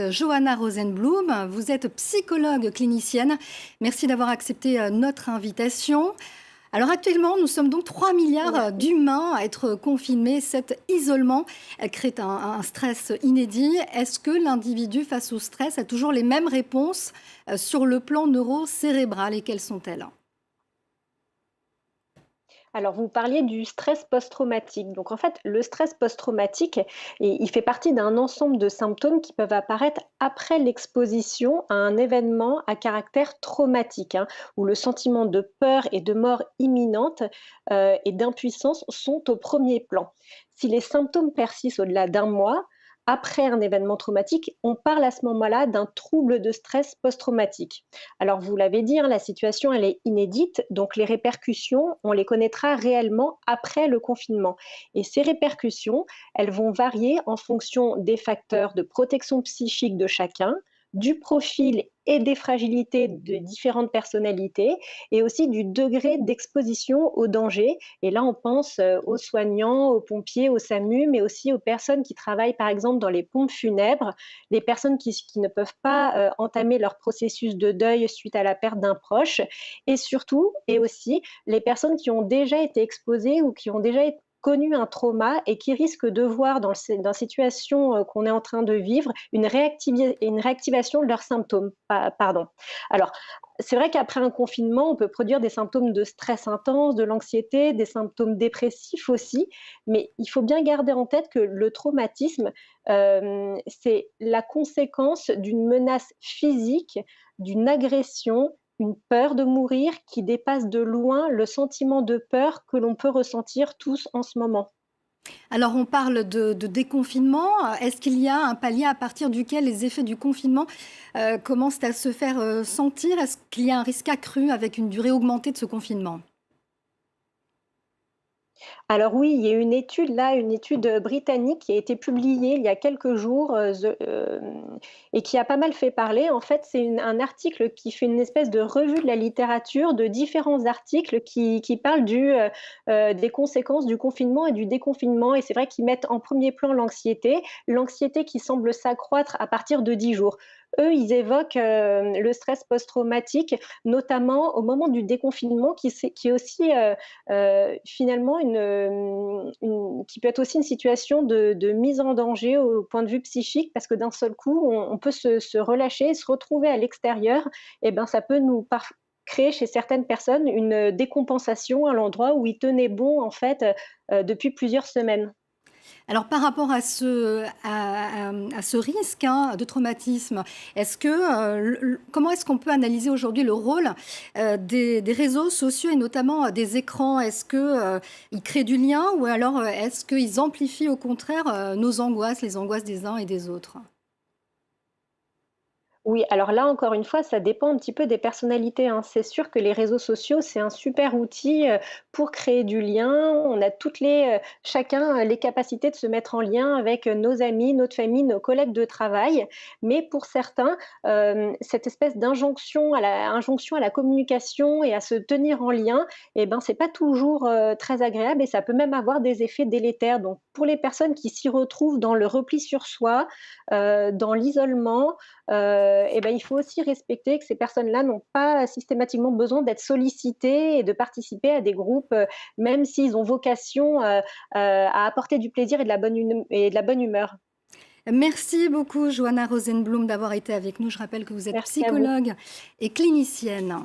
Johanna Rosenblum, vous êtes psychologue clinicienne. Merci d'avoir accepté notre invitation. Alors actuellement, nous sommes donc 3 milliards Merci. d'humains à être confinés. Cet isolement crée un stress inédit. Est-ce que l'individu face au stress a toujours les mêmes réponses sur le plan neurocérébral et quelles sont-elles? Alors, vous parliez du stress post-traumatique. Donc, en fait, le stress post-traumatique, il fait partie d'un ensemble de symptômes qui peuvent apparaître après l'exposition à un événement à caractère traumatique, hein, où le sentiment de peur et de mort imminente et d'impuissance sont au premier plan. Si les symptômes persistent au-delà d'un mois, après un événement traumatique, on parle à ce moment-là d'un trouble de stress post-traumatique. Alors, vous l'avez dit, hein, la situation, elle est inédite, donc les répercussions, on les connaîtra réellement après le confinement. Et ces répercussions, elles vont varier en fonction des facteurs de protection psychique de chacun, du profil et des fragilités de différentes personnalités, et aussi du degré d'exposition au danger. Et là, on pense aux soignants, aux pompiers, aux SAMU, mais aussi aux personnes qui travaillent, par exemple, dans les pompes funèbres, les personnes qui ne peuvent pas entamer leur processus de deuil suite à la perte d'un proche, et surtout, et aussi, les personnes qui ont déjà été exposées ou qui ont déjà connu un trauma et qui risquent de voir dans la situation qu'on est en train de vivre une réactivation de leurs symptômes. Pardon. Alors, c'est vrai qu'après un confinement, on peut produire des symptômes de stress intense, de l'anxiété, des symptômes dépressifs aussi, mais il faut bien garder en tête que le traumatisme, c'est la conséquence d'une menace physique, d'une agression, une peur de mourir qui dépasse de loin le sentiment de peur que l'on peut ressentir tous en ce moment. Alors on parle de déconfinement. Est-ce qu'il y a un palier à partir duquel les effets du confinement commencent à se faire sentir? Est-ce qu'il y a un risque accru avec une durée augmentée de ce confinement? Alors oui, il y a une étude là, une étude, britannique qui a été publiée il y a quelques jours, et qui a pas mal fait parler. En fait, c'est un article qui fait une espèce de revue de la littérature, de différents articles qui parlent des conséquences du confinement et du déconfinement, et c'est vrai qu'ils mettent en premier plan l'anxiété qui semble s'accroître à partir de 10 jours. Eux, ils évoquent, le stress post-traumatique, notamment au moment du déconfinement qui est aussi, finalement qui peut être aussi une situation de mise en danger au point de vue psychique, parce que d'un seul coup, on peut se relâcher, se retrouver à l'extérieur, et ben, ça peut créer chez certaines personnes une décompensation à l'endroit où ils tenaient bon, en fait, depuis plusieurs semaines. Alors par rapport à ce risque hein, de traumatisme, comment est-ce qu'on peut analyser aujourd'hui le rôle des réseaux sociaux et notamment des écrans? Est-ce qu'ils créent du lien ou alors est-ce qu'ils amplifient au contraire nos angoisses, les angoisses des uns et des autres? Oui, alors là, encore une fois, ça dépend un petit peu des personnalités, hein. C'est sûr que les réseaux sociaux, c'est un super outil, pour créer du lien. On a chacun, les capacités de se mettre en lien avec, nos amis, notre famille, nos collègues de travail. Mais pour certains, cette espèce injonction à la communication et à se tenir en lien, et ben, c'est pas toujours, très agréable, et ça peut même avoir des effets délétères. Donc pour les personnes qui s'y retrouvent dans le repli sur soi, dans l'isolement, et ben, il faut aussi respecter que ces personnes-là n'ont pas systématiquement besoin d'être sollicitées et de participer à des groupes, même s'ils ont vocation, à apporter du plaisir et de la bonne humeur. Merci beaucoup Johanna Rosenblum d'avoir été avec nous. Je rappelle que vous êtes Merci à vous. psychologue et clinicienne.